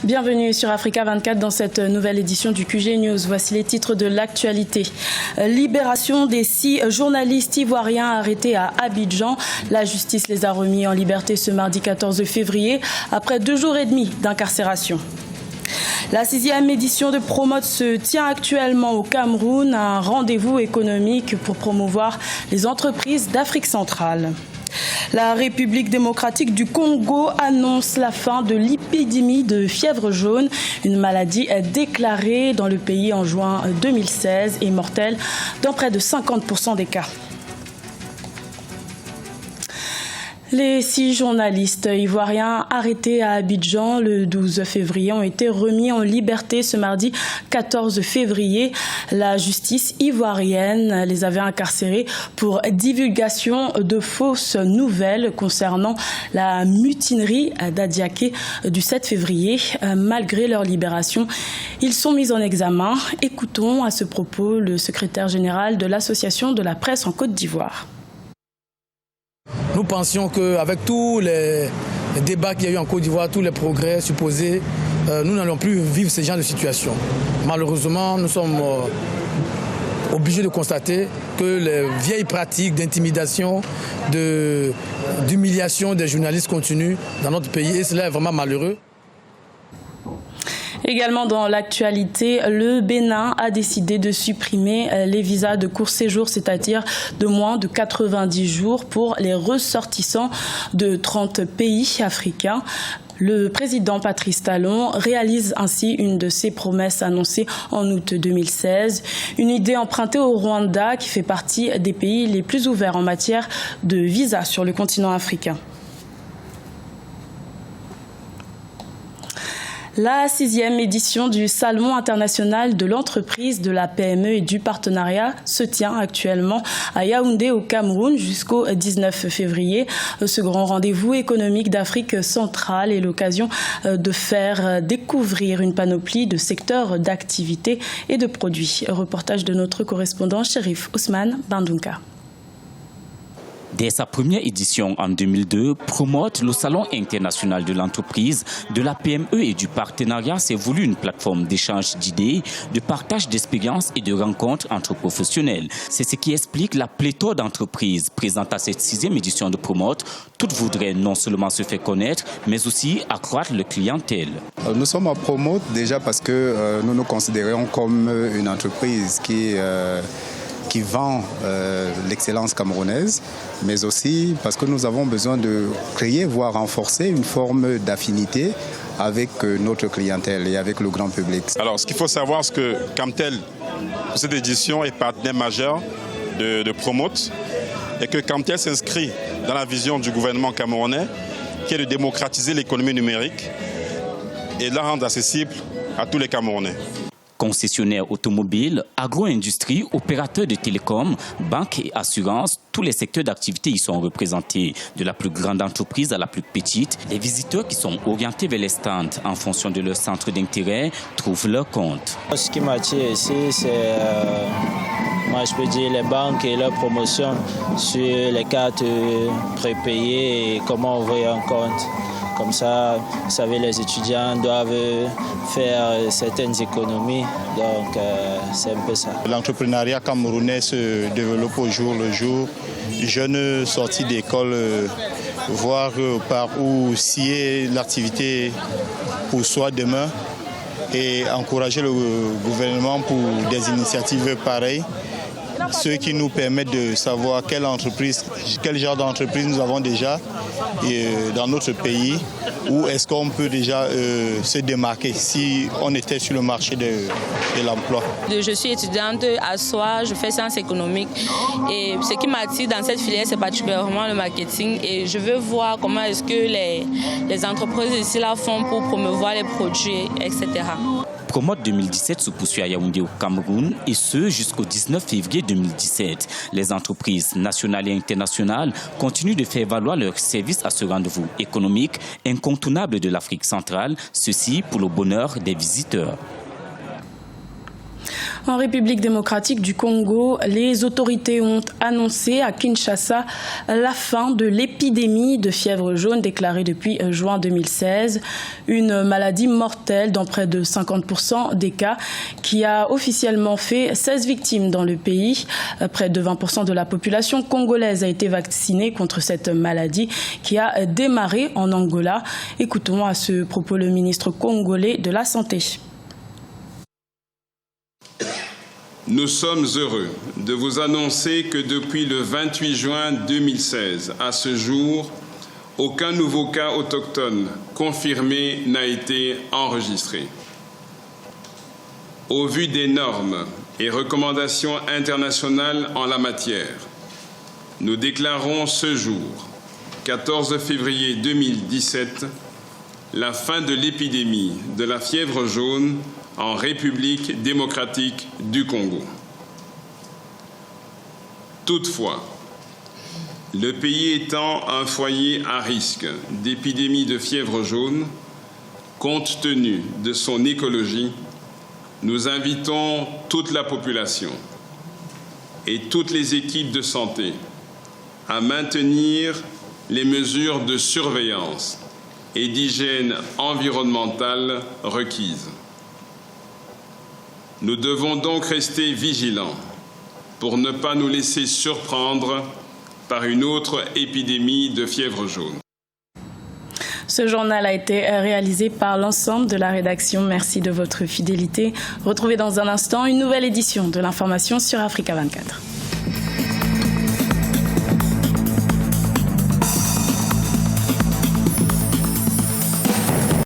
Bienvenue sur Africa 24 dans cette nouvelle édition du QG News. Voici les titres de l'actualité. Libération des 6 journalistes ivoiriens arrêtés à Abidjan. La justice les a remis en liberté ce mardi 14 février après 2 jours et demi d'incarcération. La 6e édition de Promote se tient actuellement au Cameroun, un rendez-vous économique pour promouvoir les entreprises d'Afrique centrale. La République démocratique du Congo annonce la fin de l'épidémie de fièvre jaune, une maladie déclarée dans le pays en juin 2016 et mortelle dans près de 50% des cas. Les 6 journalistes ivoiriens arrêtés à Abidjan le 12 février ont été remis en liberté ce mardi 14 février. La justice ivoirienne les avait incarcérés pour divulgation de fausses nouvelles concernant la mutinerie d'Adiaké du 7 février. Malgré leur libération, ils sont mis en examen. Écoutons à ce propos le secrétaire général de l'Association de la presse en Côte d'Ivoire. Nous pensions qu'avec tous les débats qu'il y a eu en Côte d'Ivoire, tous les progrès supposés, nous n'allons plus vivre ce genre de situation. Malheureusement, nous sommes obligés de constater que les vieilles pratiques d'intimidation, d'humiliation des journalistes continuent dans notre pays et cela est vraiment malheureux. Également dans l'actualité, le Bénin a décidé de supprimer les visas de court séjour, c'est-à-dire de moins de 90 jours pour les ressortissants de 30 pays africains. Le président Patrice Talon réalise ainsi une de ses promesses annoncées en août 2016. Une idée empruntée au Rwanda qui fait partie des pays les plus ouverts en matière de visas sur le continent africain. La 6e édition du Salon international de l'entreprise, de la PME et du partenariat se tient actuellement à Yaoundé au Cameroun jusqu'au 19 février. Ce grand rendez-vous économique d'Afrique centrale est l'occasion de faire découvrir une panoplie de secteurs d'activité et de produits. Reportage de notre correspondant Chérif Ousmane Bandunka. Dès sa première édition en 2002, Promote, le Salon international de l'entreprise, de la PME et du partenariat, s'est voulu une plateforme d'échange d'idées, de partage d'expériences et de rencontres entre professionnels. C'est ce qui explique la pléthore d'entreprises présentes à cette 6e édition de Promote. Toutes voudraient non seulement se faire connaître, mais aussi accroître leur clientèle. Nous sommes à Promote déjà parce que nous nous considérons comme une entreprise qui vend l'excellence camerounaise, mais aussi parce que nous avons besoin de créer, voire renforcer une forme d'affinité avec notre clientèle et avec le grand public. Alors, ce qu'il faut savoir, c'est que Camtel, pour cette édition, est partenaire majeur de Promote et que Camtel s'inscrit dans la vision du gouvernement camerounais qui est de démocratiser l'économie numérique et de la rendre accessible à tous les Camerounais. Concessionnaires automobiles, agro-industrie, opérateurs de télécom, banques et assurances, tous les secteurs d'activité y sont représentés. De la plus grande entreprise à la plus petite, les visiteurs qui sont orientés vers les stands en fonction de leur centre d'intérêt trouvent leur compte. Ce qui m'attire ici, c'est moi je peux dire les banques et leurs promotions sur les cartes prépayées et comment ouvrir un compte. Comme ça, vous savez, les étudiants doivent faire certaines économies, donc c'est un peu ça. L'entrepreneuriat camerounais se développe au jour le jour. Jeunes sortis d'école, voir par où scier l'activité pour soi demain et encourager le gouvernement pour des initiatives pareilles. Ceux qui nous permettent de savoir quel genre d'entreprise nous avons déjà dans notre pays, ou est-ce qu'on peut déjà se démarquer si on était sur le marché de l'emploi. Je suis étudiante à SOA, je fais sciences économiques et ce qui m'attire dans cette filière, c'est particulièrement le marketing et je veux voir comment est-ce que les entreprises ici là font pour promouvoir les produits, etc. Promote 2017 se poursuit à Yaoundé au Cameroun et ce jusqu'au 19 février 2017. Les entreprises nationales et internationales continuent de faire valoir leurs services à ce rendez-vous économique incontournable de l'Afrique centrale, ceci pour le bonheur des visiteurs. En République démocratique du Congo, les autorités ont annoncé à Kinshasa la fin de l'épidémie de fièvre jaune déclarée depuis juin 2016. Une maladie mortelle dans près de 50% des cas qui a officiellement fait 16 victimes dans le pays. Près de 20% de la population congolaise a été vaccinée contre cette maladie qui a démarré en Angola. Écoutons à ce propos le ministre congolais de la Santé. Nous sommes heureux de vous annoncer que depuis le 28 juin 2016 à ce jour, aucun nouveau cas autochtone confirmé n'a été enregistré. Au vu des normes et recommandations internationales en la matière, nous déclarons ce jour, 14 février 2017, la fin de l'épidémie de la fièvre jaune en République démocratique du Congo. Toutefois, le pays étant un foyer à risque d'épidémie de fièvre jaune, compte tenu de son écologie, nous invitons toute la population et toutes les équipes de santé à maintenir les mesures de surveillance et d'hygiène environnementale requises. Nous devons donc rester vigilants pour ne pas nous laisser surprendre par une autre épidémie de fièvre jaune. Ce journal a été réalisé par l'ensemble de la rédaction. Merci de votre fidélité. Retrouvez dans un instant une nouvelle édition de l'information sur Africa 24.